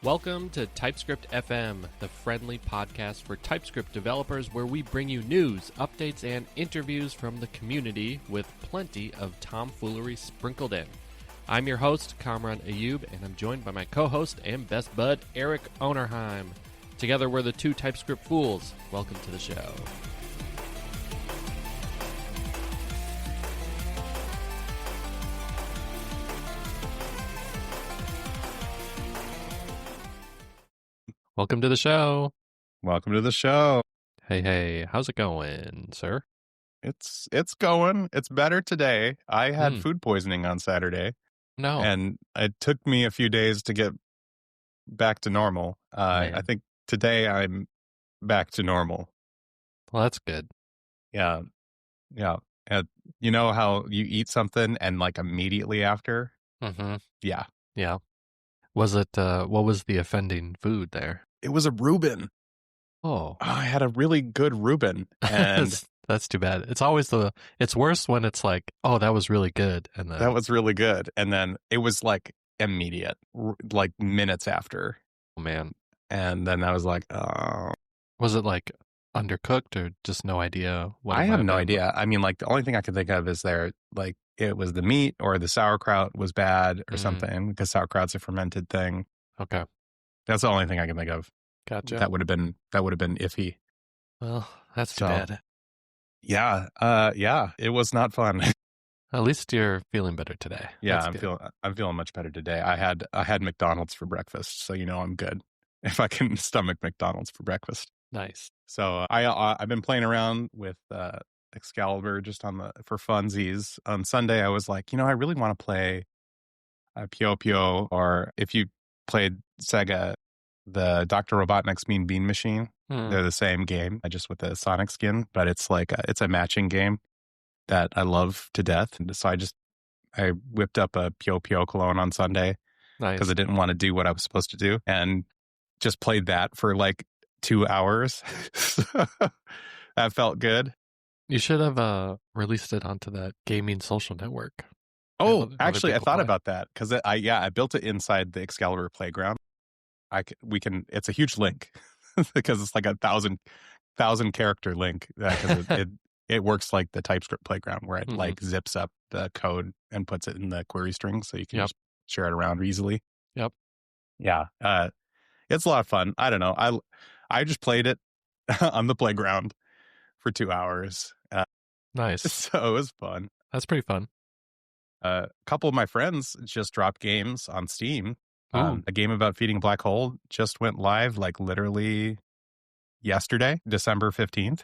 Welcome to TypeScript FM, the friendly podcast for TypeScript developers where we bring you news, updates, and interviews from the community with plenty of tomfoolery sprinkled in. I'm your host, Kamran Ayub, and I'm joined by my co-host and best bud, Eric Onerheim. Together, we're the two TypeScript fools. Welcome to the show. Welcome to the show. Welcome to the show. Hey, how's it going, sir? It's going. It's better today. I had food poisoning on Saturday. No. And it took me a few days to get back to normal. I think today I'm back to normal. Well, that's good. Yeah. And you know how you eat something and like immediately after? Mm-hmm. Yeah. Was it, what was the offending food there? It was a Reuben. Oh. I had a really good Reuben. And that's too bad. It's always it's worse when it's like, oh, that was really good. And then, that was really good. And then it was like immediate, like minutes after. Oh, man. And then I was like, oh. Was it like undercooked or just no idea? I have no idea. I mean, like the only thing I can think of is it was the meat or the sauerkraut was bad or something, because sauerkraut's a fermented thing. Okay. That's the only thing I can think of. Gotcha. That would have been iffy. Well, that's too bad. Yeah, it was not fun. At least you're feeling better today. Yeah, I'm feeling much better today. I had McDonald's for breakfast, so you know I'm good if I can stomach McDonald's for breakfast. Nice. So I've been playing around with Excalibur just for funsies. On Sunday, I was like, I really want to play Pio Pio, or if you played Sega, the Dr. Robotnik's Mean Bean Machine. They're the same game, just with the Sonic skin, but it's like it's a matching game that I love to death. And so I whipped up a Pio Pio clone on Sunday because I didn't want to do what I was supposed to do, and just played that for like 2 hours. That felt good. You should have released it onto that gaming social network. Oh, actually, I thought about that because I built it inside the Excalibur playground. It's a huge link because it's like 1,000 character link because it works like the TypeScript playground where it like zips up the code and puts it in the query string so you can just share it around easily. Yep. Yeah. It's a lot of fun. I don't know. I just played it on the playground for 2 hours. Nice. So it was fun. That's pretty fun. A couple of my friends just dropped games on Steam. A game about feeding a black hole just went live like literally yesterday, December 15th.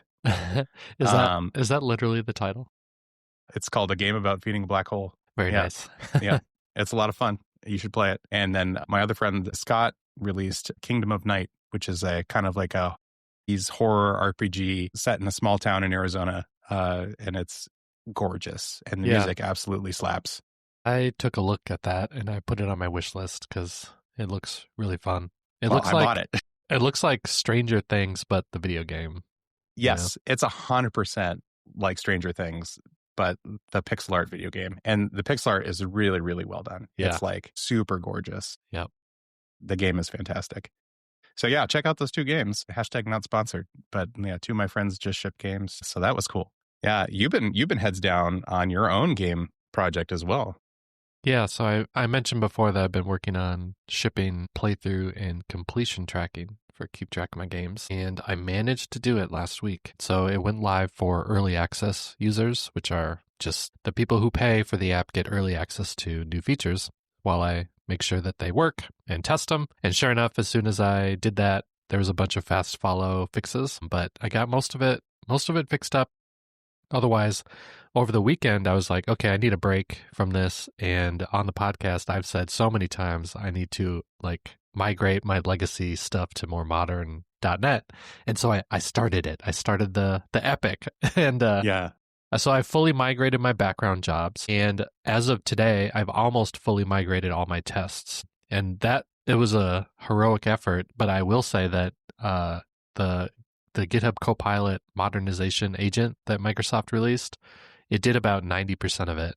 Is that literally the title? It's called A Game About Feeding a Black Hole. Very nice. Yeah, it's a lot of fun. You should play it. And then my other friend, Scott, released Kingdom of Night, which is a kind of like he's horror RPG set in a small town in Arizona. And it's gorgeous. And the music absolutely slaps. I took a look at that and I put it on my wish list because it looks really fun. I bought it. It looks like Stranger Things, but the video game. Yes, it's 100% like Stranger Things, but the pixel art video game. And the pixel art is really, really well done. Yeah. It's like super gorgeous. Yep. The game is fantastic. So yeah, check out those two games. Hashtag not sponsored, but yeah, two of my friends just shipped games. So that was cool. Yeah, you've been heads down on your own game project as well. Yeah, so I mentioned before that I've been working on shipping playthrough and completion tracking for keep track of my games, and I managed to do it last week. So it went live for early access users, which are just the people who pay for the app get early access to new features while I make sure that they work and test them. And sure enough, as soon as I did that, there was a bunch of fast follow fixes, but I got most of it fixed up. Otherwise, over the weekend, I was like, okay, I need a break from this. And on the podcast, I've said so many times, I need to like migrate my legacy stuff to more modern .NET. And so I started it. I started the epic. And so I fully migrated my background jobs. And as of today, I've almost fully migrated all my tests. And it was a heroic effort. But I will say that the GitHub Copilot modernization agent that Microsoft released, it did about 90% of it.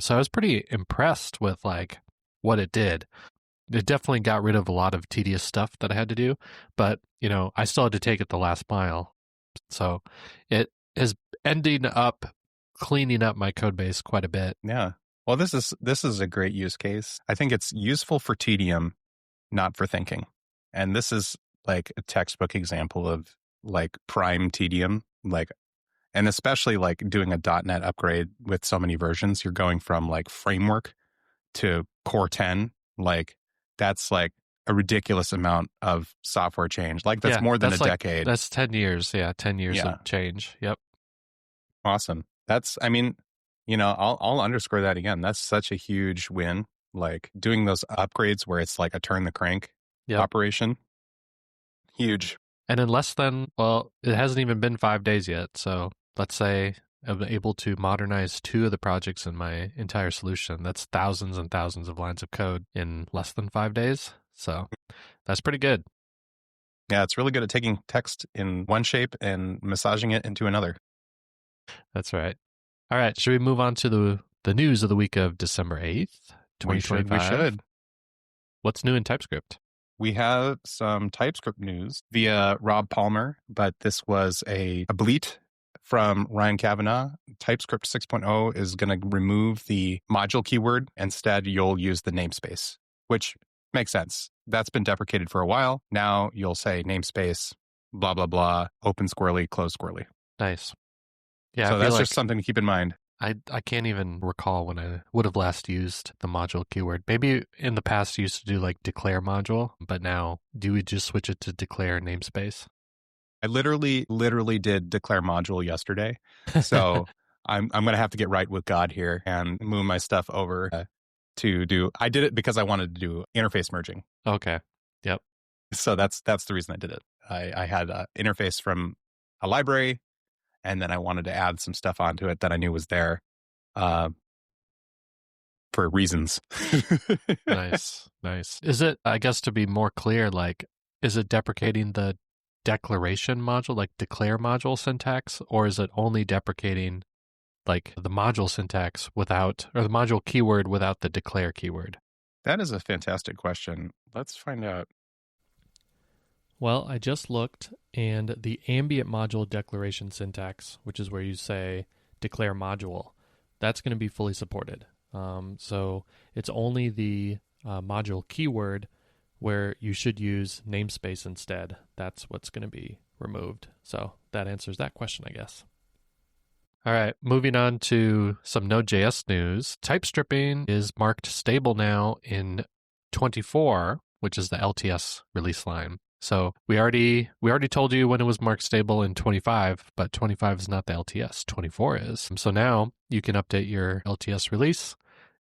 So I was pretty impressed with like what it did. it definitely got rid of a lot of tedious stuff that I had to do, but I still had to take it the last mile. So it is ending up cleaning up my code base quite a bit. Yeah. Well, this is a great use case. I think it's useful for tedium, not for thinking. And this is like a textbook example of like prime tedium, and especially like doing a .NET upgrade with so many versions. You're going from like framework to core 10. Like that's like a ridiculous amount of software change. Like that's more than a decade. That's 10 years. Yeah. 10 years of change. Yep. Awesome. I'll underscore that again. That's such a huge win. Like doing those upgrades where it's like a turn the crank operation. Huge. And in it hasn't even been 5 days yet. So let's say I'm able to modernize 2 of the projects in my entire solution. That's thousands and thousands of lines of code in less than 5 days. So that's pretty good. Yeah, it's really good at taking text in one shape and massaging it into another. That's right. All right. Should we move on to the news of the week of December 8th, 2025? We should. What's new in TypeScript? We have some TypeScript news via Rob Palmer, but this was a bleat from Ryan Kavanaugh. TypeScript 6.0 is going to remove the module keyword. Instead, you'll use the namespace, which makes sense. That's been deprecated for a while. Now you'll say namespace, blah, blah, blah, open squirrely, close squirrely. Nice. Yeah. So that's just something to keep in mind. I can't even recall when I would have last used the module keyword. Maybe in the past you used to do like declare module, but now do we just switch it to declare namespace? I literally did declare module yesterday. So I'm going to have to get right with God here and move my stuff over to do. I did it because I wanted to do interface merging. Okay. Yep. So that's the reason I did it. I had an interface from a library, and then I wanted to add some stuff onto it that I knew was there for reasons. Nice. Is it, I guess to be more clear, like, is it deprecating the declaration module, like declare module syntax, or is it only deprecating like the module syntax without, or the module keyword without the declare keyword? That is a fantastic question. Let's find out. Well, I just looked, and the ambient module declaration syntax, which is where you say declare module, that's going to be fully supported. So it's only the module keyword where you should use namespace instead. That's what's going to be removed. So that answers that question, I guess. All right, moving on to some Node.js news. Type stripping is marked stable now in 24, which is the LTS release line. So we already told you when it was marked stable in 25, but 25 is not the LTS. 24 is. So now you can update your LTS release,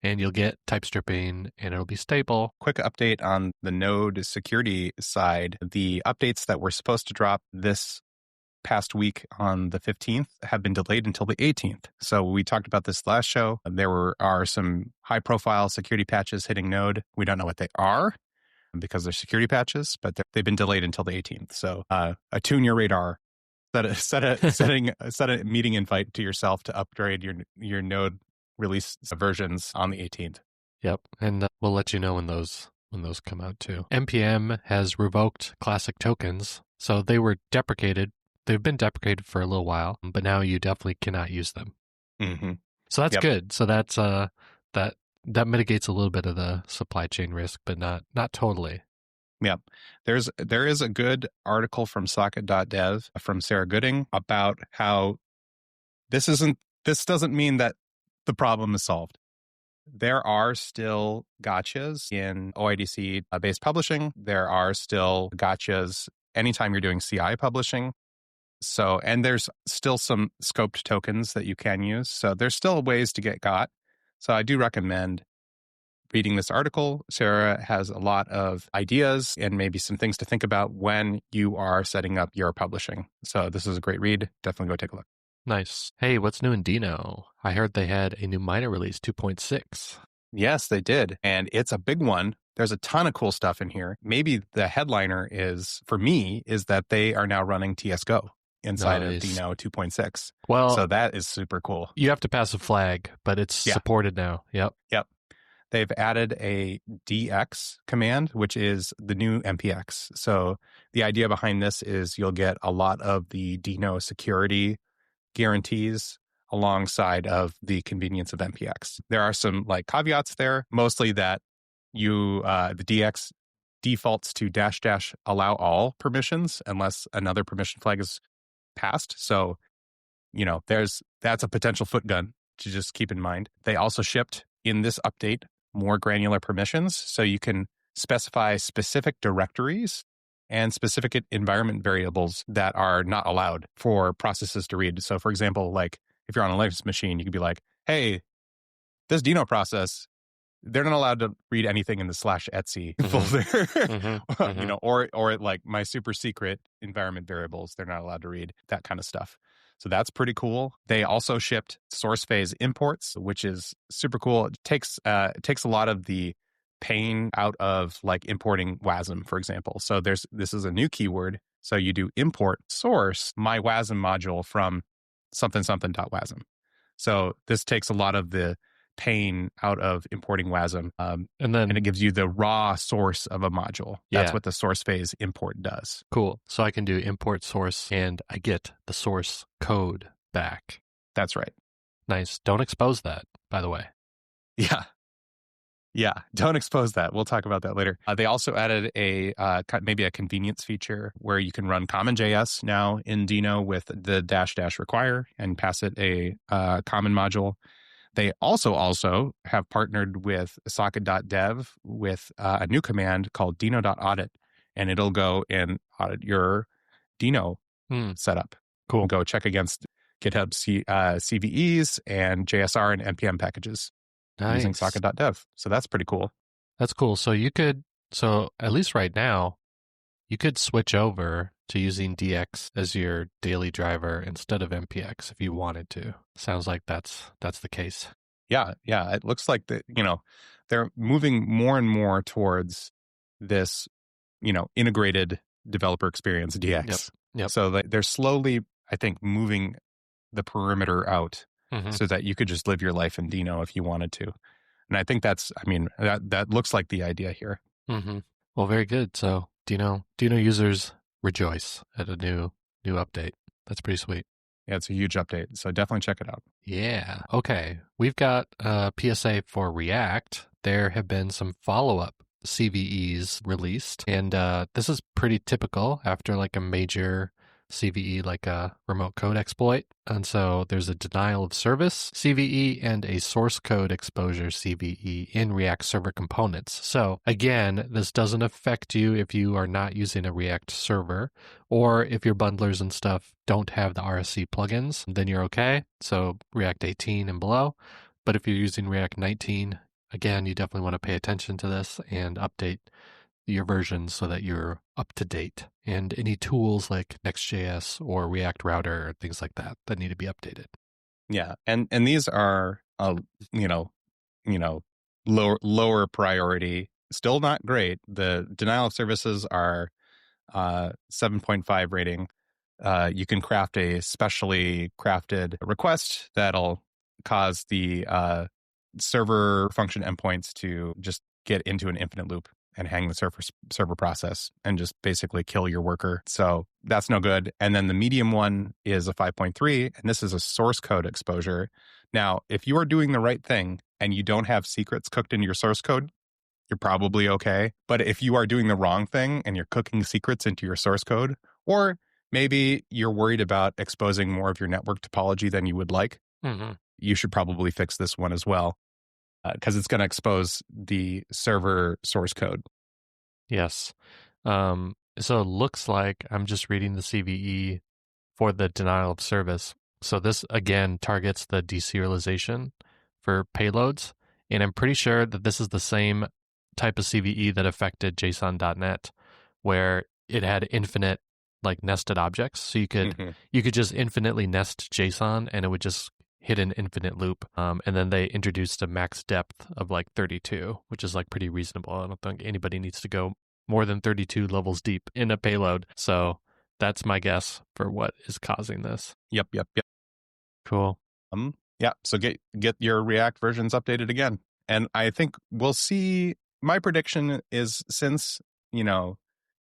and you'll get type stripping, and it'll be stable. Quick update on the Node security side. The updates that were supposed to drop this past week on the 15th have been delayed until the 18th. So we talked about this last show. There are some high-profile security patches hitting Node. We don't know what they are because they're security patches, but they've been delayed until the 18th. So attune your radar. Set a meeting invite to yourself to upgrade your Node release versions on the 18th. Yep, and we'll let you know when those come out too. NPM has revoked classic tokens, so they were deprecated. They've been deprecated for a little while, but now you definitely cannot use them. Mm-hmm. So that's good. So that's that mitigates a little bit of the supply chain risk, but not totally. Yep. There is a good article from socket.dev from Sarah Gooding about how this doesn't mean that the problem is solved. There are still gotchas in OIDC based publishing. There are still gotchas anytime you're doing CI publishing. So, and there's still some scoped tokens that you can use. So there's still ways to get got. So I do recommend reading this article. Sarah has a lot of ideas and maybe some things to think about when you are setting up your publishing. So this is a great read. Definitely go take a look. Nice. Hey, what's new in Dino? I heard they had a new minor release, 2.6. Yes, they did. And it's a big one. There's a ton of cool stuff in here. Maybe the headliner is that they are now running TSGo inside of Deno 2.6. Well, so that is super cool. You have to pass a flag, but it's supported now. Yep. they've added a DX command, which is the new MPX. So the idea behind this is you'll get a lot of the Dino security guarantees alongside of the convenience of MPX. There are some like caveats there, mostly that the DX defaults to -- allow all permissions unless another permission flag is passed. So, that's a potential foot gun to just keep in mind. They also shipped in this update more granular permissions, so you can specify specific directories and specific environment variables that are not allowed for processes to read. So, for example, like if you're on a Linux machine, you could be like, hey, this Dino process, they're not allowed to read anything in the /etc folder, or like my super secret environment variables, they're not allowed to read that kind of stuff. So that's pretty cool. They also shipped source phase imports, which is super cool. It takes a lot of the pain out of like importing WASM, for example. So this is a new keyword. So you do import source my WASM module from something.wasm. So this takes a lot of the pain out of importing WASM, and it gives you the raw source of a module. That's what the source phase import does. Cool. So I can do import source and I get the source code back. That's right. Nice. Don't expose that, by the way. Yeah, don't expose that. We'll talk about that later. They also added maybe a convenience feature where you can run common.js now in Dino with the -- require and pass it a common module. They also have partnered with socket.dev with a new command called Deno.audit, and it'll go and audit your Dino setup. Cool. Go check against GitHub CVEs and JSR and NPM packages using socket.dev. So that's pretty cool. That's cool. So at least right now, you could switch over to using DX as your daily driver instead of MPX if you wanted to. Sounds like that's the case. Yeah. It looks like they're moving more and more towards this, integrated developer experience DX. Yep. So they're slowly, I think, moving the perimeter out so that you could just live your life in Dino if you wanted to. And I think that looks like the idea here. Well, very good. So Dino users rejoice at a new update. That's pretty sweet. Yeah, it's a huge update. So definitely check it out. Yeah. Okay. We've got a PSA for React. There have been some follow-up CVEs released. And this is pretty typical after like a major CVE, like a remote code exploit. And so there's a denial of service CVE and a source code exposure CVE in React server components. So again, this doesn't affect you if you are not using a React server, or if your bundlers and stuff don't have the RSC plugins, then you're okay. So React 18 and below. But if you're using React 19, again, you definitely want to pay attention to this and update your versions so that you're up to date, and any tools like Next.js or React Router or things like that need to be updated. Yeah, and these are lower priority, still not great. The denial of services are 7.5 rating. You can craft a specially crafted request that'll cause the server function endpoints to just get into an infinite loop and hang the server process and just basically kill your worker. So that's no good. And then the medium one is a 5.3, and this is a source code exposure. Now, if you are doing the right thing and you don't have secrets cooked into your source code, you're probably okay. But if you are doing the wrong thing and you're cooking secrets into your source code, or maybe you're worried about exposing more of your network topology than you would like, you should probably fix this one as well, because it's going to expose the server source code. Yes. So it looks like I'm just reading the CVE for the denial of service. So this, again, targets the deserialization for payloads. And I'm pretty sure that this is the same type of CVE that affected JSON.NET, where it had infinite like nested objects. So you could just infinitely nest JSON and it would just hit an infinite loop. And then they introduced a max depth of like 32, which is like pretty reasonable. I don't think anybody needs to go more than 32 levels deep in a payload. So that's my guess for what is causing this. Yep. Cool. Yeah. So get your React versions updated again. And I think we'll see, my prediction is since,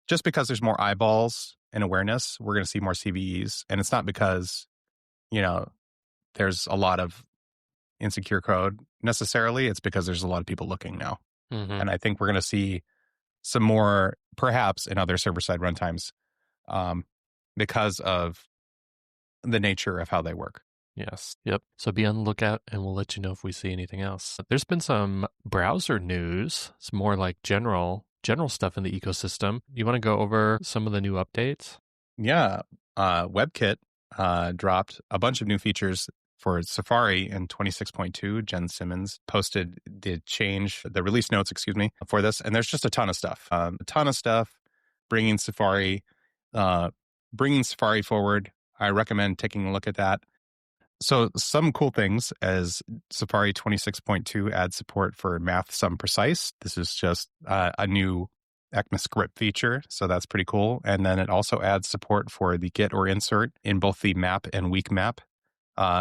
just because there's more eyeballs and awareness, we're going to see more CVEs. And it's not because, there's a lot of insecure code necessarily. It's because there's a lot of people looking now. Mm-hmm. And I think we're going to see some more, perhaps in other server-side runtimes, because of the nature of how they work. Yes. Yep. So be on the lookout and we'll let you know if we see anything else. There's been some browser news. It's more like general stuff in the ecosystem. You want to go over some of the new updates? Yeah. WebKit dropped a bunch of new features for Safari in 26.2. Jen Simmons posted the release notes, for this. And there's just a ton of stuff. Bringing Safari forward. I recommend taking a look at that. So some cool things as Safari 26.2 adds support for math sum precise. This is just a new ECMAScript feature, so that's pretty cool. And then it also adds support for the get or insert in both the map and weak map,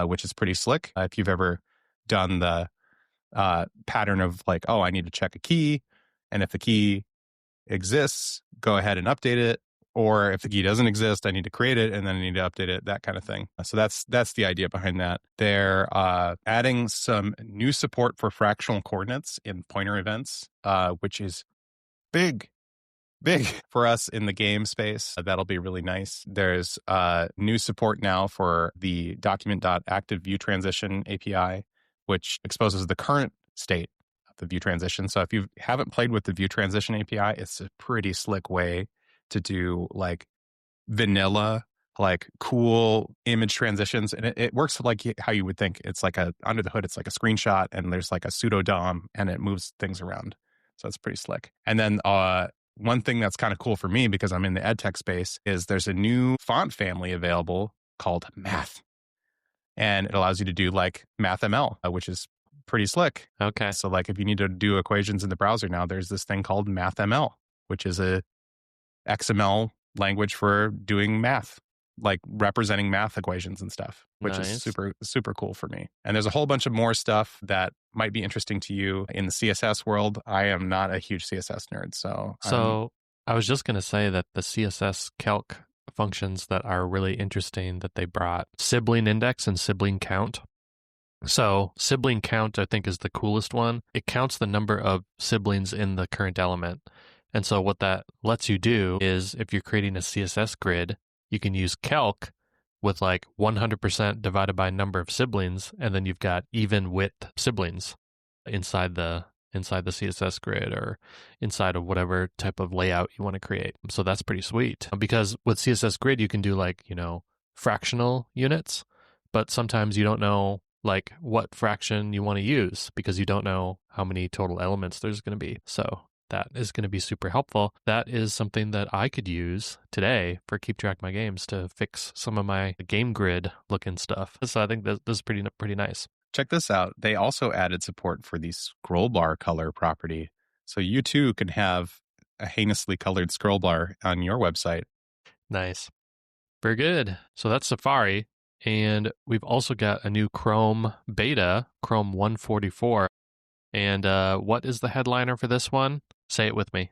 which is pretty slick. If you've ever done the pattern of like, oh, I need to check a key, and if the key exists, go ahead and update it. Or if the key doesn't exist, I need to create it and then I need to update it, that kind of thing. So that's the idea behind that. They're adding some new support for fractional coordinates in pointer events, which is big for us in the game space. That'll be really nice. There's new support now for the document.activeViewTransition API, which exposes the current state of the view transition. So if you haven't played with the view transition API, it's a pretty slick way to do like vanilla, like cool image transitions. And it works like how you would think. It's like under the hood, it's like a screenshot and there's like a pseudo DOM and it moves things around. So it's pretty slick. And then one thing that's kind of cool for me because I'm in the edtech space is there's a new font family available called Math. And it allows you to do like MathML, which is pretty slick. Okay. So like if you need to do equations in the browser now, there's this thing called MathML, which is a XML language for doing math, like representing math equations and stuff, which is super, super cool for me. And there's a whole bunch of more stuff that might be interesting to you in the CSS world. I am not a huge CSS nerd, so I was just going to say that the CSS calc functions that are really interesting that they brought, sibling index and sibling count. So sibling count, I think, is the coolest one. It counts the number of siblings in the current element. And so what that lets you do is if you're creating a CSS grid, you can use calc with like 100% divided by number of siblings, and then you've got even width siblings inside the CSS grid or inside of whatever type of layout you want to create. So that's pretty sweet. Because with CSS grid, you can do like, fractional units, but sometimes you don't know like what fraction you want to use because you don't know how many total elements there's going to be. So that is going to be super helpful. That is something that I could use today for Keep Track My Games to fix some of my game grid looking stuff. So I think this is pretty nice. Check this out. They also added support for the scroll bar color property. So you too can have a heinously colored scroll bar on your website. Nice. Very good. So that's Safari. And we've also got a new Chrome beta, Chrome 144. And what is the headliner for this one? Say it with me.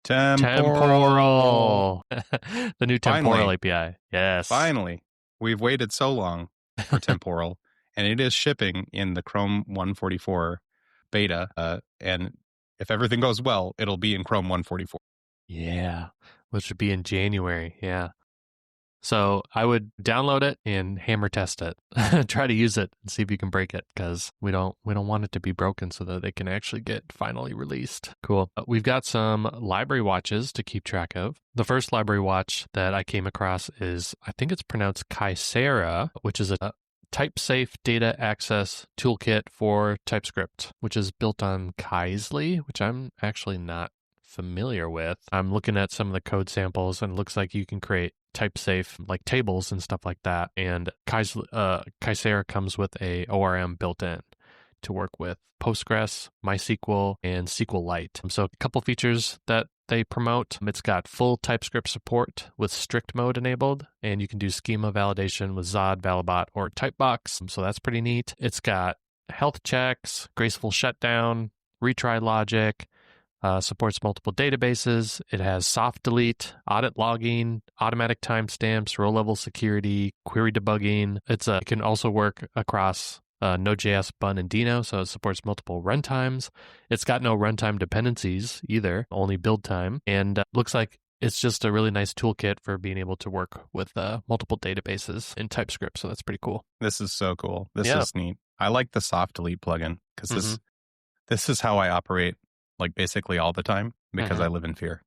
Temporal. The new Temporal API. Yes. Finally. We've waited so long for Temporal, and it is shipping in the Chrome 144 beta. And if everything goes well, it'll be in Chrome 144. Yeah, which would be in January. Yeah. So I would download it and hammer test it. Try to use it and see if you can break it because we don't want it to be broken so that they can actually get finally released. Cool. We've got some library watches to keep track of. The first library watch that I came across is, I think it's pronounced Kysera, which is a type-safe data access toolkit for TypeScript, which is built on Kysely, which I'm actually not familiar with. I'm looking at some of the code samples and it looks like you can create type-safe like tables and stuff like that. And Kysera comes with a ORM built in to work with Postgres, MySQL, and SQLite. So a couple features that they promote. It's got full TypeScript support with strict mode enabled, and you can do schema validation with Zod, Valibot, or Typebox. So that's pretty neat. It's got health checks, graceful shutdown, retry logic, supports multiple databases. It has soft delete, audit logging, automatic timestamps, row-level security, query debugging. It can also work across Node.js, Bun, and Dino, so it supports multiple runtimes. It's got no runtime dependencies either, only build time, and looks like it's just a really nice toolkit for being able to work with multiple databases in TypeScript, so that's pretty cool. This is so cool. This is neat. I like the soft delete plugin because this is how I operate like basically all the time because I live in fear.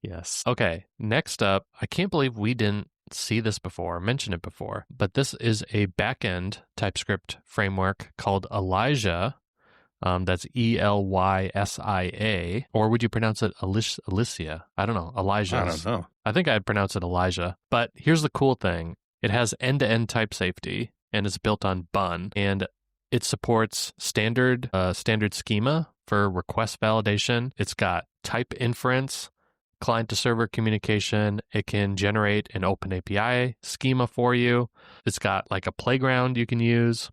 Yes. Okay, next up, I can't believe we didn't see this before, mention it before, but this is a backend TypeScript framework called Elysia. That's Elysia, or would you pronounce it Elysia? I don't know. Elysia. I don't know. I think I'd pronounce it Elysia. But here's the cool thing. It has end-to-end type safety, and it's built on Bun, and it supports standard schema for request validation. It's got type inference, client-to-server communication. It can generate an open API schema for you. It's got like a playground you can use.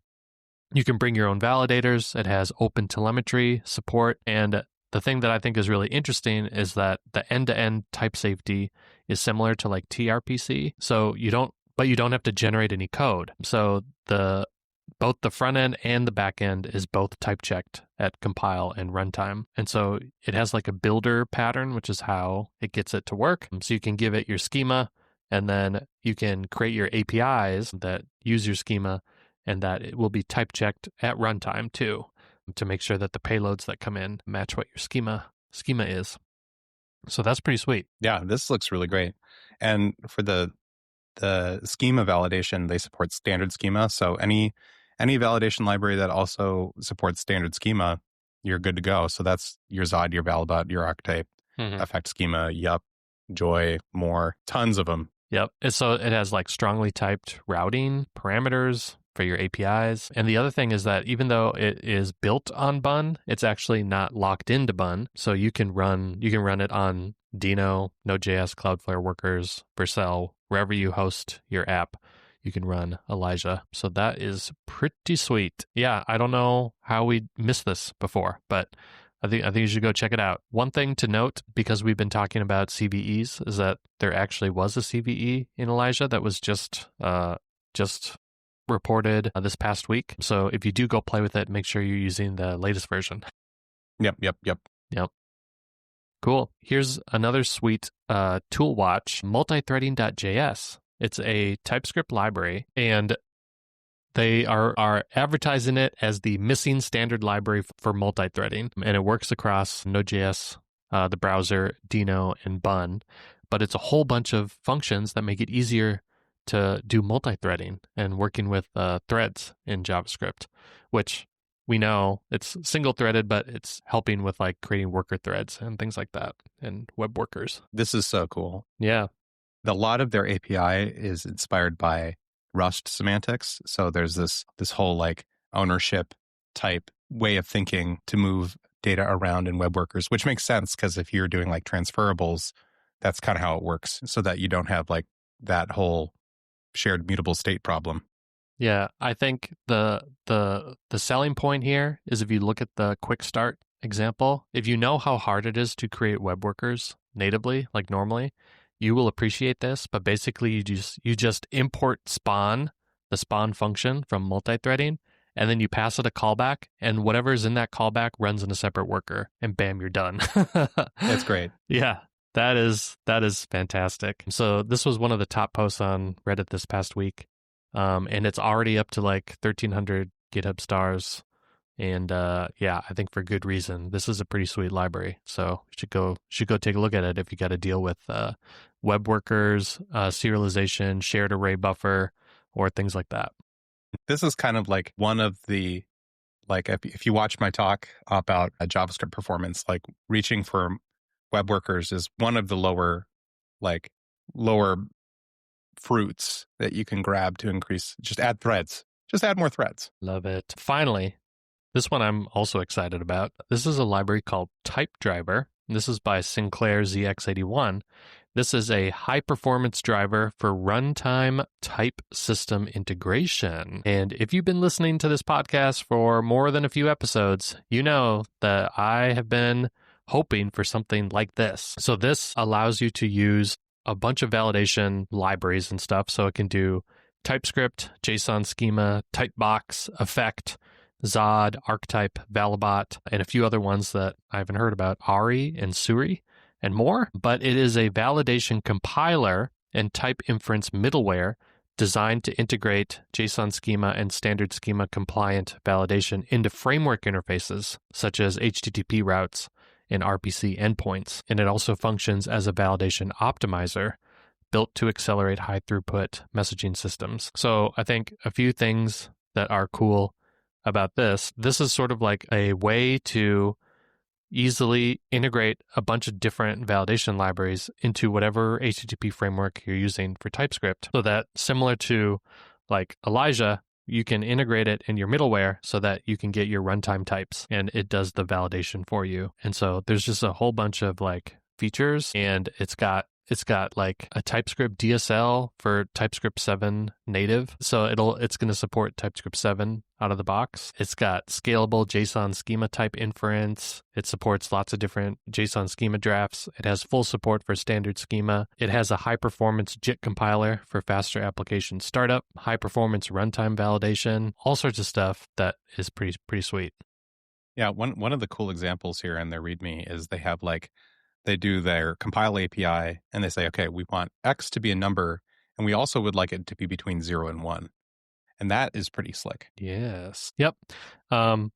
You can bring your own validators. It has open telemetry support. And the thing that I think is really interesting is that the end-to-end type safety is similar to like tRPC. So you don't have to generate any code. So both the front end and the back end is both type checked at compile and runtime. And so it has like a builder pattern, which is how it gets it to work. So you can give it your schema, and then you can create your APIs that use your schema, and that it will be type checked at runtime too, to make sure that the payloads that come in match what your schema is. So that's pretty sweet. Yeah, this looks really great. And for the schema validation, they support standard schema. So any validation library that also supports standard schema, you're good to go. So that's your Zod, your Validot, your ArkType, effect schema, yup, joy, more, tons of them. Yep. So it has like strongly typed routing parameters for your APIs. And the other thing is that even though it is built on Bun, it's actually not locked into Bun. So you can run it on Dino, Node.js, Cloudflare Workers, Vercel, wherever you host your app, you can run Elysia. So that is pretty sweet. Yeah, I don't know how we missed this before, but I think you should go check it out. One thing to note, because we've been talking about CVEs, is that there actually was a CVE in Elysia that was just reported this past week. So if you do go play with it, make sure you're using the latest version. Yep. Cool. Here's another sweet tool watch, multithreading.js. It's a TypeScript library, and they are advertising it as the missing standard library for multithreading, and it works across Node.js, the browser, Dino, and Bun. But it's a whole bunch of functions that make it easier to do multithreading and working with threads in JavaScript, which we know it's single-threaded, but it's helping with like creating worker threads and things like that and web workers. This is so cool. Yeah. A lot of their API is inspired by Rust semantics. So there's this whole like ownership type way of thinking to move data around in web workers, which makes sense because if you're doing like transferables, that's kind of how it works, so that you don't have like that whole shared mutable state problem. Yeah, I think the selling point here is if you look at the quick start example, if you know how hard it is to create web workers natively, like normally, you will appreciate this. But basically, you just import the spawn function from multithreading, and then you pass it a callback, and whatever is in that callback runs in a separate worker, and bam, you're done. That's great. Yeah. That is fantastic. So this was one of the top posts on Reddit this past week. And it's already up to like 1,300 GitHub stars. And yeah, I think for good reason. This is a pretty sweet library. So you should go take a look at it if you got to deal with web workers, serialization, shared array buffer, or things like that. This is kind of like one of the, like if you watch my talk about JavaScript performance, like reaching for web workers is one of the lower fruits that you can grab to increase. Just add threads. Just add more threads. Love it. Finally, this one I'm also excited about. This is a library called TypeDriver. This is by Sinclair ZX81. This is a high-performance driver for runtime type system integration. And if you've been listening to this podcast for more than a few episodes, you know that I have been hoping for something like this. So this allows you to use a bunch of validation libraries and stuff. So it can do TypeScript, JSON schema, typebox, effect, Zod, ArkType, Valibot, and a few other ones that I haven't heard about, Ari and Suri and more. But it is a validation compiler and type inference middleware designed to integrate JSON schema and standard schema compliant validation into framework interfaces such as HTTP routes and RPC endpoints. And it also functions as a validation optimizer built to accelerate high throughput messaging systems. So I think a few things that are cool about this is sort of like a way to easily integrate a bunch of different validation libraries into whatever HTTP framework you're using for TypeScript, so that similar to like Elysia, you can integrate it in your middleware so that you can get your runtime types and it does the validation for you. And so there's just a whole bunch of like features, and it's got like a TypeScript DSL for TypeScript 7 native. So it's going to support TypeScript 7 out of the box. It's got scalable JSON schema type inference. It supports lots of different JSON schema drafts. It has full support for standard schema. It has a high performance JIT compiler for faster application startup, high performance runtime validation, all sorts of stuff that is pretty sweet. Yeah, one of the cool examples here in their README is they do their compile API and they say, okay, we want X to be a number, and we also would like it to be between 0 and 1. And that is pretty slick. Yes. Yep.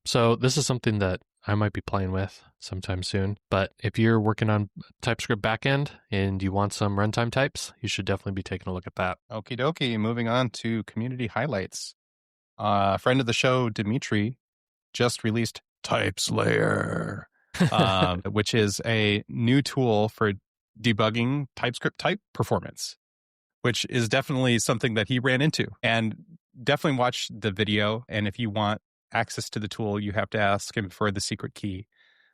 So this is something that I might be playing with sometime soon. But if you're working on TypeScript backend and you want some runtime types, you should definitely be taking a look at that. Okie dokie. Moving on to community highlights. A friend of the show, Dimitri, just released Typeslayer. Which is a new tool for debugging TypeScript type performance, which is definitely something that he ran into. And definitely watch the video. And if you want access to the tool, you have to ask him for the secret key.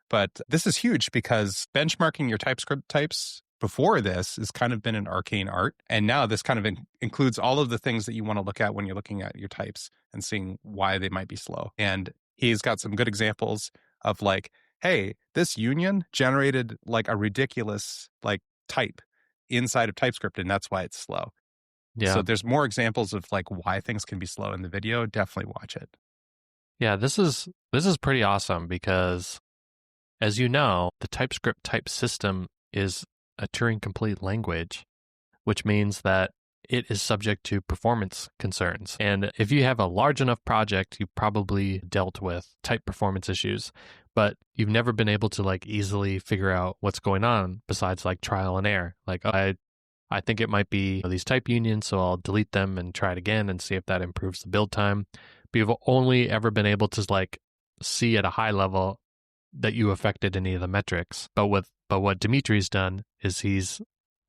But this is huge because benchmarking your TypeScript types before this has kind of been an arcane art. And now this kind of includes all of the things that you want to look at when you're looking at your types and seeing why they might be slow. And he's got some good examples of like, hey, this union generated like a ridiculous like type inside of TypeScript, and that's why it's slow. Yeah. So there's more examples of like why things can be slow in the video. Definitely watch it. Yeah, this is pretty awesome because, as you know, the TypeScript type system is a Turing-complete language, which means that it is subject to performance concerns. And if you have a large enough project, you've probably dealt with type performance issues, but you've never been able to like easily figure out what's going on besides like trial and error. Like I think it might be these type unions, so I'll delete them and try it again and see if that improves the build time. But you've only ever been able to like see at a high level that you affected any of the metrics. But what Dimitri's done is he's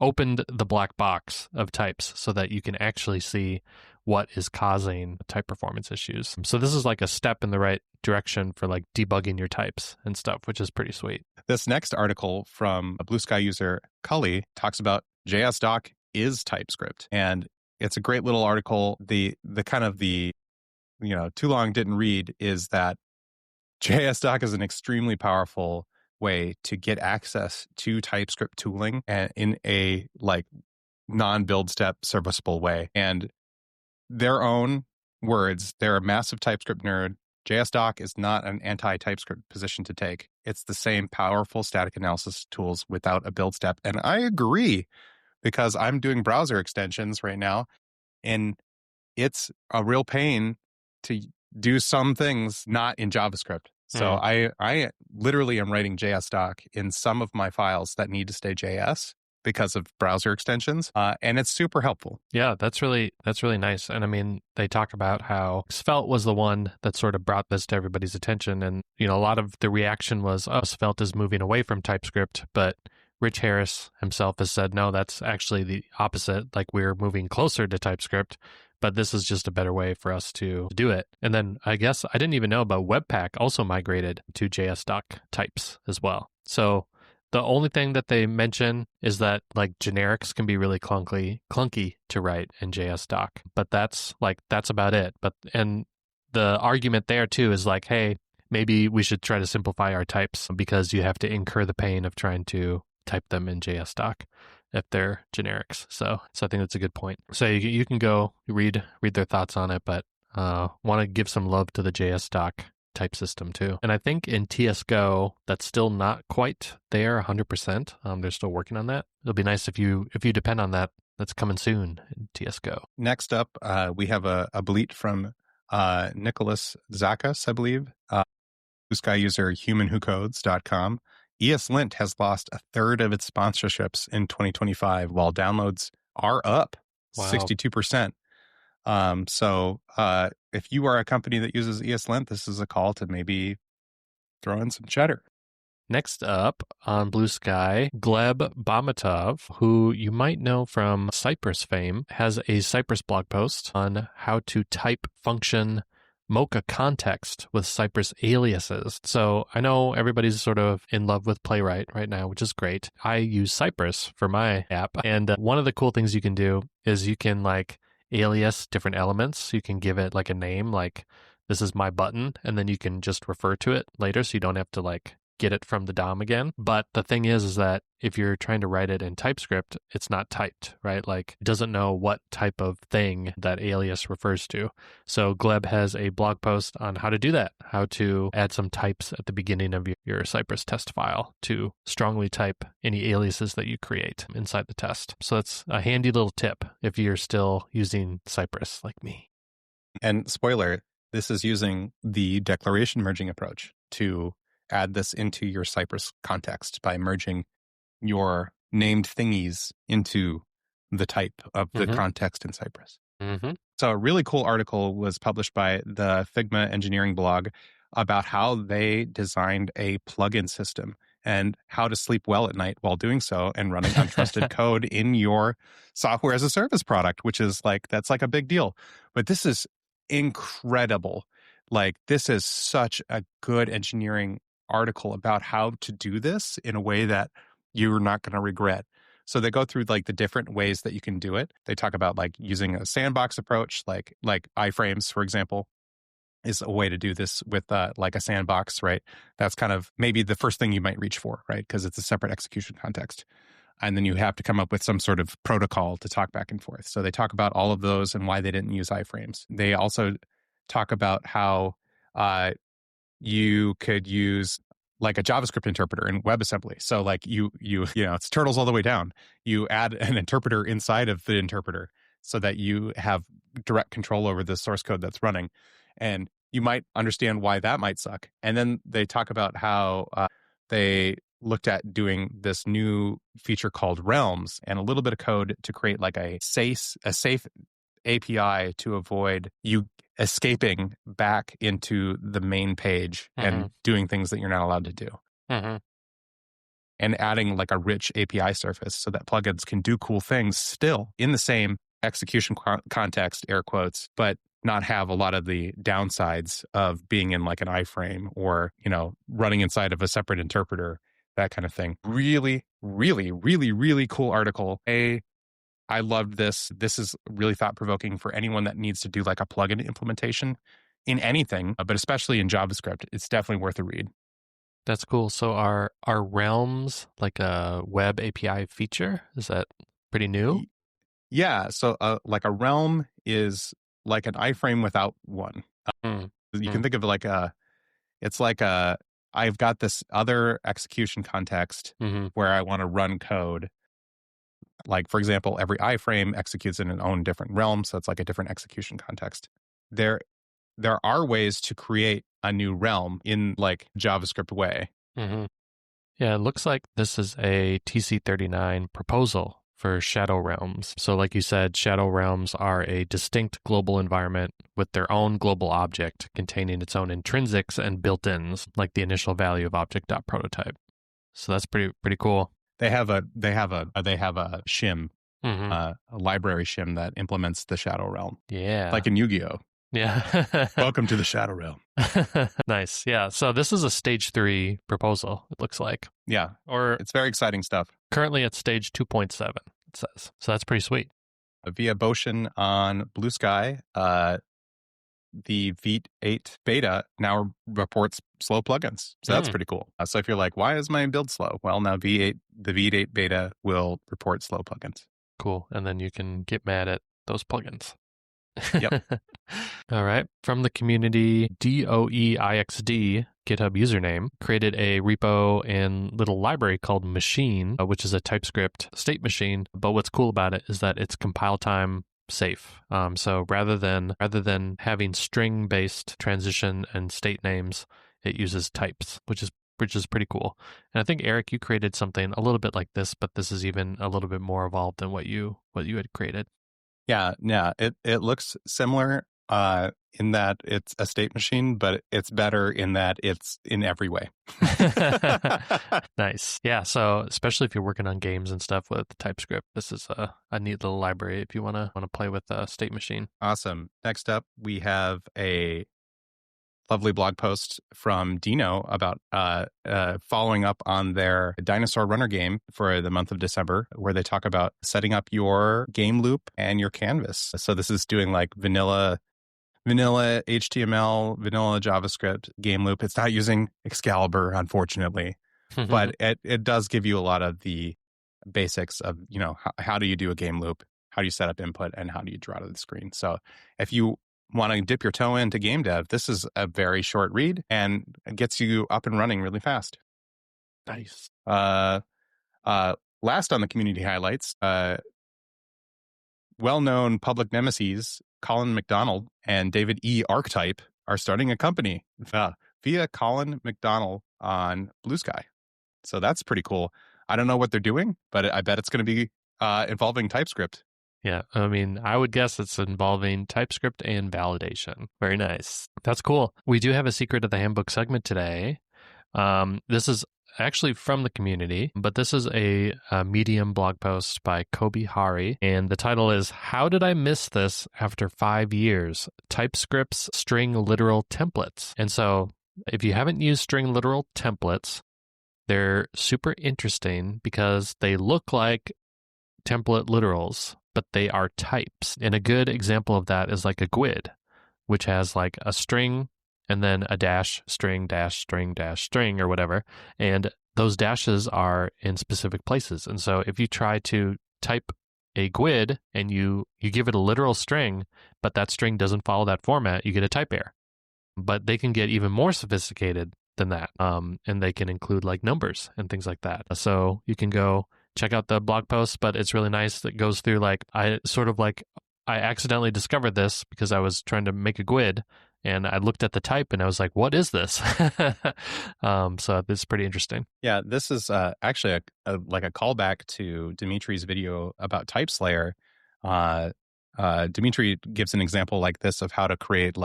opened the black box of types so that you can actually see what is causing type performance issues. So this is like a step in the right direction for like debugging your types and stuff, which is pretty sweet. This next article from a Blue Sky user, Culi, talks about JSDoc is TypeScript. And it's a great little article. The kind of the, too long didn't read is that JSDoc is an extremely powerful way to get access to TypeScript tooling and in a like non-build step serviceable way. And their own words, they're a massive TypeScript nerd. JSDoc is not an anti-TypeScript position to take. It's the same powerful static analysis tools without a build step. And I agree because I'm doing browser extensions right now, and it's a real pain to do some things not in JavaScript. So I literally am writing JSDoc in some of my files that need to stay JS because of browser extensions, and it's super helpful. Yeah, that's really nice. And I mean, they talk about how Svelte was the one that sort of brought this to everybody's attention, and a lot of the reaction was, "Oh, Svelte is moving away from TypeScript," but Rich Harris himself has said, "No, that's actually the opposite. Like we're moving closer to TypeScript." But this is just a better way for us to do it. And then I guess I didn't even know, but Webpack also migrated to JSDoc types as well. So The only thing that they mention is that like generics can be really clunky to write in JSDoc, but that's about it. And the argument there too is like, hey, maybe we should try to simplify our types because you have to incur the pain of trying to type them in JSDoc if they're generics. So I think that's a good point. So you can go read their thoughts on it, but want to give some love to the JSDoc type system too. And I think in TSGo, that's still not quite there 100%. They're still working on that. It'll be nice if you depend on that. That's coming soon in TSGo. Next up, we have a bleat from Nicholas Zakas, I believe. Blue Sky user humanwhocodes.com. ESLint has lost a third of its sponsorships in 2025, while downloads are up 62%. So if you are a company that uses ESLint, this is a call to maybe throw in some cheddar. Next up on Blue Sky, Gleb Bahmutov, who you might know from Cypress fame, has a Cypress blog post on how to type function Mocha context with Cypress aliases. So I know everybody's sort of in love with Playwright right now, which is great. I use Cypress for my app. And one of the cool things you can do is you can like alias different elements. You can give it like a name, like this is my button, and then you can just refer to it later so you don't have to like get it from the DOM again. But the thing is that if you're trying to write it in TypeScript, it's not typed, right? Like it doesn't know what type of thing that alias refers to. So Gleb has a blog post on how to do that, how to add some types at the beginning of your Cypress test file to strongly type any aliases that you create inside the test. So that's a handy little tip if you're still using Cypress like me. And spoiler, this is using the declaration merging approach to add this into your Cypress context by merging your named thingies into the type of the context in Cypress. So a really cool article was published by the Figma engineering blog about how they designed a plugin system and how to sleep well at night while doing so and running untrusted code in your software as a service product, which is like, that's like a big deal. But this is incredible. Like, this is such a good engineering article about how to do this in a way that you're not going to regret. So they go through like the different ways that you can do it. They talk about like using a sandbox approach, like iframes, for example, is a way to do this with like a sandbox, right? That's kind of maybe the first thing you might reach for, right? Because it's a separate execution context. And then you have to come up with some sort of protocol to talk back and forth. So they talk about all of those and why they didn't use iframes. They also talk about how you could use like a JavaScript interpreter in WebAssembly. So like you know, it's turtles all the way down. You add an interpreter inside of the interpreter so that you have direct control over the source code that's running. And you might understand why that might suck. And then they talk about how they looked at doing this new feature called realms and a little bit of code to create like a safe API to avoid you escaping back into the main page and doing things that you're not allowed to do. And adding like a rich API surface so that plugins can do cool things still in the same execution context, air quotes, but not have a lot of the downsides of being in like an iframe or, you know, running inside of a separate interpreter, that kind of thing. Really, really, really, really cool article. I loved this. This is really thought-provoking for anyone that needs to do like a plugin implementation in anything, but especially in JavaScript. It's definitely worth a read. That's cool. So are realms like a web API feature? Is that pretty new? Yeah. So like a realm is like an iframe without one. You can think of it like I've got this other execution context where I want to run code. Like, for example, every iframe executes in its own different realm, so it's like a different execution context. There are ways to create a new realm in like JavaScript way. Yeah, it looks like this is a TC39 proposal for shadow realms. So like you said, shadow realms are a distinct global environment with their own global object containing its own intrinsics and built-ins, like the initial value of object.prototype. So that's pretty cool. They have a shim, a library shim that implements the shadow realm. Yeah. Like in Yu-Gi-Oh! Yeah. Welcome to the Shadow Realm. Nice. Yeah. So this is a stage 3 proposal, it looks like. Yeah. Or it's very exciting stuff. Currently at stage 2.7, it says. So that's pretty sweet. Via Botion on Blue Sky, the Vite 8 beta now reports slow plugins. So that's pretty cool. So if you're like, why is my build slow? Well, now the Vite 8 beta will report slow plugins. Cool. And then you can get mad at those plugins. Yep. All right. From the community, DOEIXD, GitHub username, created a repo and little library called Machine, which is a TypeScript state machine. But what's cool about it is that it's compile time safe. So rather than having string-based transition and state names, it uses types, which is pretty cool. And I think, Eric, you created something a little bit like this, but this is even a little bit more evolved than what you had created. Yeah. It looks similar in that it's a state machine, but it's better in that it's in every way. Nice. Yeah. So especially if you're working on games and stuff with TypeScript, this is a neat little library if you want to play with a state machine. Awesome. Next up, we have a lovely blog post from Dino about following up on their dinosaur runner game for the month of December, where they talk about setting up your game loop and your canvas. So this is doing like vanilla HTML, vanilla JavaScript game loop. It's not using Excalibur, unfortunately, but it does give you a lot of the basics of, how do you do a game loop? How do you set up input, and how do you draw to the screen? So if you want to dip your toe into game dev, this is a very short read and it gets you up and running really fast. Nice. Last on the community highlights, well-known public nemesis Colin McDonald and David E. ArkType are starting a company via Colin McDonald on Blue Sky. So that's pretty cool. I don't know what they're doing, but I bet it's going to be involving TypeScript. Yeah, I mean, I would guess it's involving TypeScript and validation. Very nice. That's cool. We do have a secret of the Handbook segment today. This is actually from the community, but this is a Medium blog post by Kobe Hari, and the title is "How Did I Miss This After 5 Years? TypeScript's String Literal Templates." And so if you haven't used string literal templates, they're super interesting because they look like template literals, but they are types. And a good example of that is like a GUID, which has like a string and then a dash string or whatever. And those dashes are in specific places. And so if you try to type a GUID and you give it a literal string, but that string doesn't follow that format, you get a type error. But they can get even more sophisticated than that. And they can include like numbers and things like that. So you can go check out the blog post, but it's really nice. That goes through like, I accidentally discovered this because I was trying to make a GUID and I looked at the type and I was like, what is this? So it's pretty interesting. Yeah, this is actually a callback to Dimitri's video about Typeslayer. Dimitri gives an example like this of how to create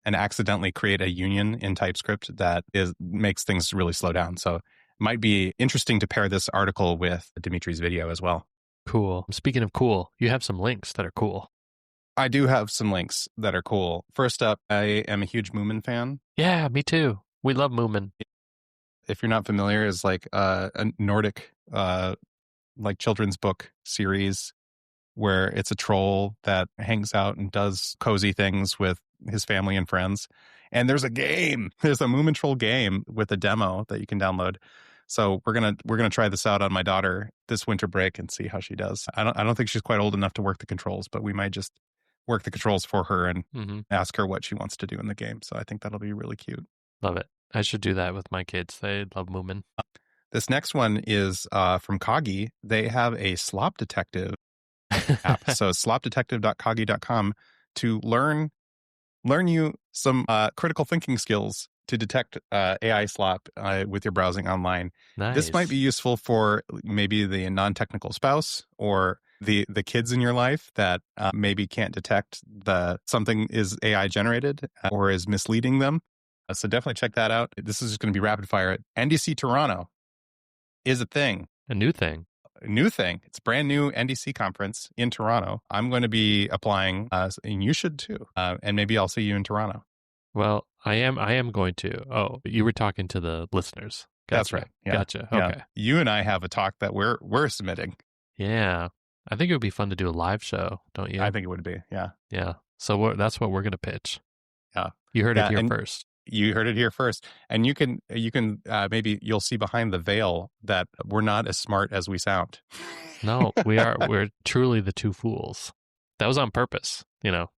accidentally create a union in TypeScript that makes things really slow down. So might be interesting to pair this article with Dimitri's video as well. Cool. Speaking of cool, you have some links that are cool. I do have some links that are cool. First up, I am a huge Moomin fan. Yeah, me too. We love Moomin. If you're not familiar, is like a Nordic children's book series where it's a troll that hangs out and does cozy things with his family and friends. And there's a game. There's a Moomintroll game with a demo that you can download. So we're gonna try this out on my daughter this winter break and see how she does. I don't think she's quite old enough to work the controls, but we might just work the controls for her and ask her what she wants to do in the game. So I think that'll be really cute. Love it. I should do that with my kids. They love Moomin. This next one is from Coggy. They have a Slop Detective app. So slopdetective.coggy.com to learn you some critical thinking skills to detect AI slop with your browsing online. Nice. This might be useful for maybe the non-technical spouse or the kids in your life that maybe can't detect something is AI generated or is misleading them. So definitely check that out. This is just going to be rapid fire. NDC Toronto is a thing. A new thing. new thing. It's a brand new NDC conference in Toronto. I'm going to be applying, and you should too. And maybe I'll see you in Toronto. Well, I am going to. Oh, you were talking to the listeners. Gotcha. That's right. Yeah. Gotcha. Yeah. Okay. You and I have a talk that we're submitting. Yeah. I think it would be fun to do a live show, don't you? I think it would be. Yeah. Yeah. So that's what we're going to pitch. Yeah. You heard it here first. You heard it here first. And you can maybe you'll see behind the veil that we're not as smart as we sound. No, we're truly the two fools. That was on purpose, you know.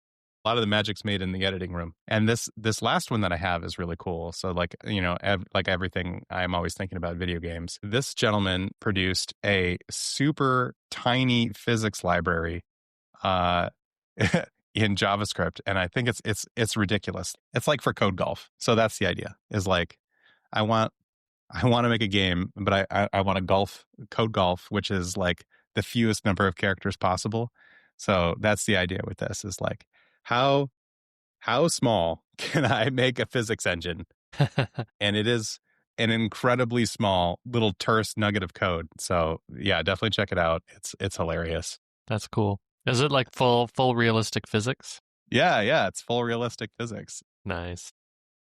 A lot of the magic's made in the editing room. And this last one that I have is really cool. So like, you know, like everything, I'm always thinking about video games. This gentleman produced a super tiny physics library in JavaScript, and I think it's ridiculous. It's like for code golf. So that's the idea. Is like I want to make a game, but I want a code golf, which is like the fewest number of characters possible. So that's the idea with this, is like how small can I make a physics engine? And it is an incredibly small little terse nugget of code. So yeah, definitely check it out. It's hilarious. That's cool. Is it like full realistic physics? Yeah, it's full realistic physics. Nice.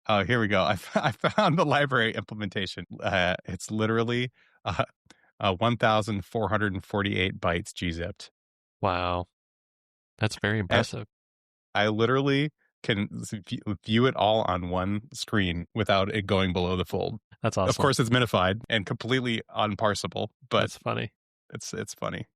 Oh, here we go. I found the library implementation. It's literally 1,448 bytes gzipped. Wow. That's very impressive. I literally can view it all on one screen without it going below the fold. That's awesome. Of course, it's minified and completely unparsable, but that's funny. It's funny.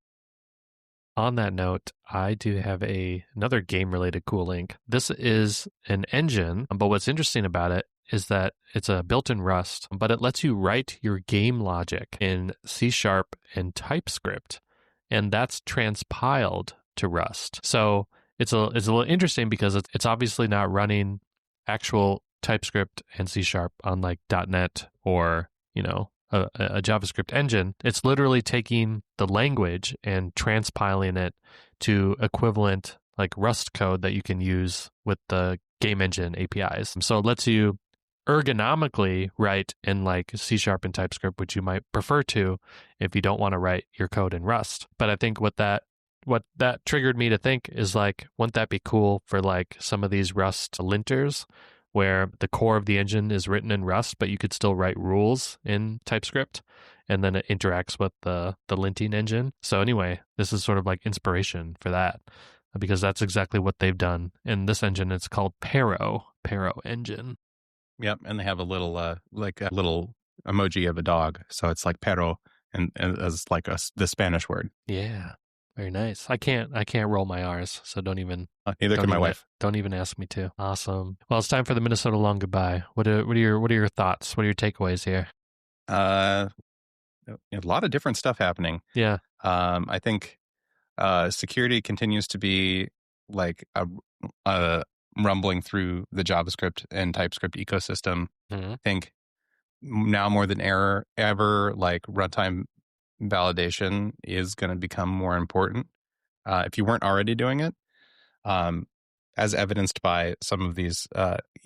On that note, I do have another game-related cool link. This is an engine, but what's interesting about it is that it's a built-in Rust, but it lets you write your game logic in C# and TypeScript, and that's transpiled to Rust. So it's a little interesting because it's obviously not running actual TypeScript and C# on like .NET or, you know, a JavaScript engine. It's literally taking the language and transpiling it to equivalent like Rust code that you can use with the game engine APIs. So it lets you ergonomically write in like C# and TypeScript, which you might prefer to if you don't want to write your code in Rust. But I think what that triggered me to think is like, wouldn't that be cool for like some of these Rust linters where the core of the engine is written in Rust, but you could still write rules in TypeScript, and then it interacts with the linting engine. So anyway, this is sort of like inspiration for that, because that's exactly what they've done in this engine. It's called Pero engine. Yep, and they have a little like a little emoji of a dog, so it's like pero, and as like the Spanish word. Yeah. Very nice. I can't roll my R's, so don't even. Neither can my wife. Don't even ask me to. Awesome. Well, it's time for the Minnesota long goodbye. What are your thoughts? What are your takeaways here? A lot of different stuff happening. Yeah. I think security continues to be like a rumbling through the JavaScript and TypeScript ecosystem. Mm-hmm. I think now more than ever, like runtime validation is going to become more important if you weren't already doing it, as evidenced by some of these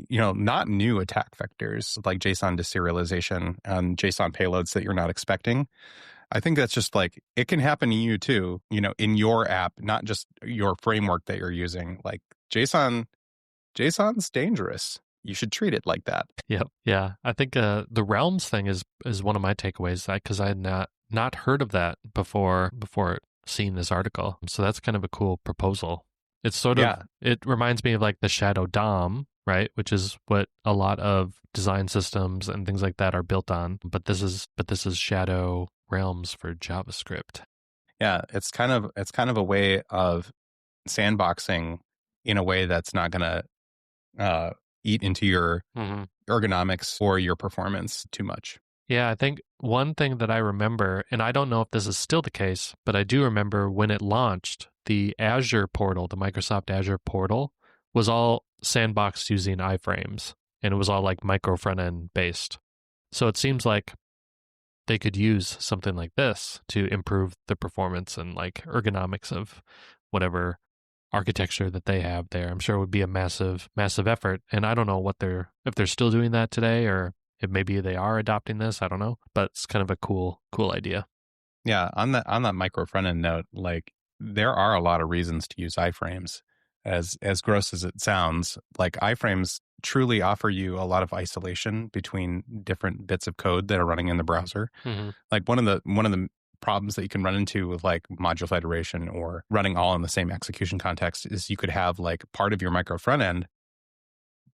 not new attack vectors like JSON deserialization and JSON payloads that you're not expecting. I think that's just like, it can happen to you too, in your app, not just your framework that you're using. Like JSON's dangerous. You should treat it like that. Yep. Yeah. I think the realms thing is one of my takeaways, because I had not heard of that before seeing this article. So that's kind of a cool proposal. It's sort of, it reminds me of like the Shadow DOM, right? Which is what a lot of design systems and things like that are built on. But this is Shadow Realms for JavaScript. Yeah. It's kind of a way of sandboxing in a way that's not going to eat into your ergonomics or your performance too much. Yeah, I think one thing that I remember, and I don't know if this is still the case, but I do remember when it launched, the Azure portal, the Microsoft Azure portal, was all sandboxed using iframes, and it was all like micro front end based. So it seems like they could use something like this to improve the performance and like ergonomics of whatever architecture that they have there. I'm sure it would be a massive effort, and I don't know if they're still doing that today, or if maybe they are adopting this, I don't know. But it's kind of a cool idea. Yeah, on that micro front end note, like there are a lot of reasons to use iframes. As gross as it sounds, like iframes truly offer you a lot of isolation between different bits of code that are running in the browser. Mm-hmm. Like one of the problems that you can run into with like module federation or running all in the same execution context is you could have like part of your micro front end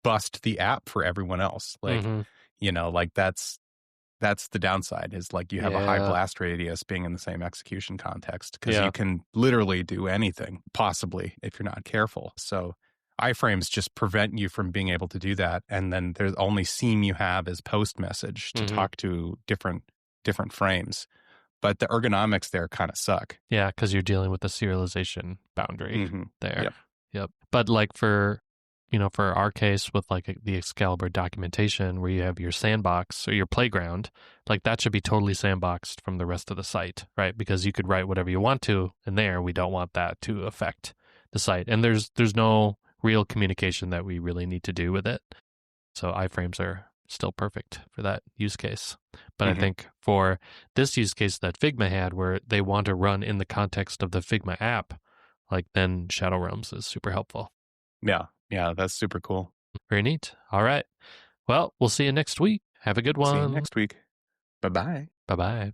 bust the app for everyone else. Like, Mm-hmm. like that's the downside is like you have a high blast radius being in the same execution context because you can literally do anything possibly if you're not careful. So iframes just prevent you from being able to do that. And then the only seam you have is post message to talk to different frames. But the ergonomics there kind of suck. Yeah, because you're dealing with the serialization boundary there. Yep. But like for our case with like the Excalibur documentation where you have your sandbox or your playground, like that should be totally sandboxed from the rest of the site, right? Because you could write whatever you want to in there. We don't want that to affect the site. And there's no real communication that we really need to do with it. So iframes are still perfect for that use case. But I think for this use case that Figma had where they want to run in the context of the Figma app, like then Shadow Realms is super helpful. Yeah, that's super cool. Very neat. All right. Well, we'll see you next week. Have a good one. See you next week. Bye-bye. Bye-bye.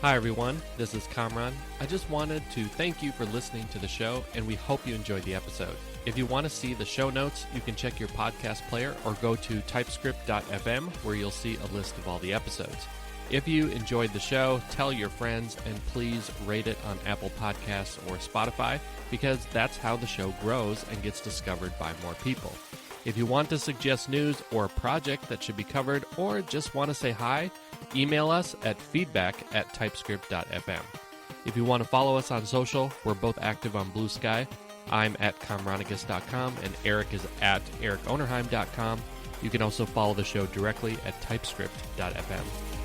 Hi, everyone. This is Kamran. I just wanted to thank you for listening to the show, and we hope you enjoyed the episode. If you want to see the show notes, you can check your podcast player or go to typescript.fm where you'll see a list of all the episodes. If you enjoyed the show, tell your friends and please rate it on Apple Podcasts or Spotify because that's how the show grows and gets discovered by more people. If you want to suggest news or a project that should be covered or just want to say hi, email us at feedback@typescript.fm. If you want to follow us on social, we're both active on Blue Sky. I'm at comronigus.com and Eric is at ericonerheim.com. You can also follow the show directly at typescript.fm.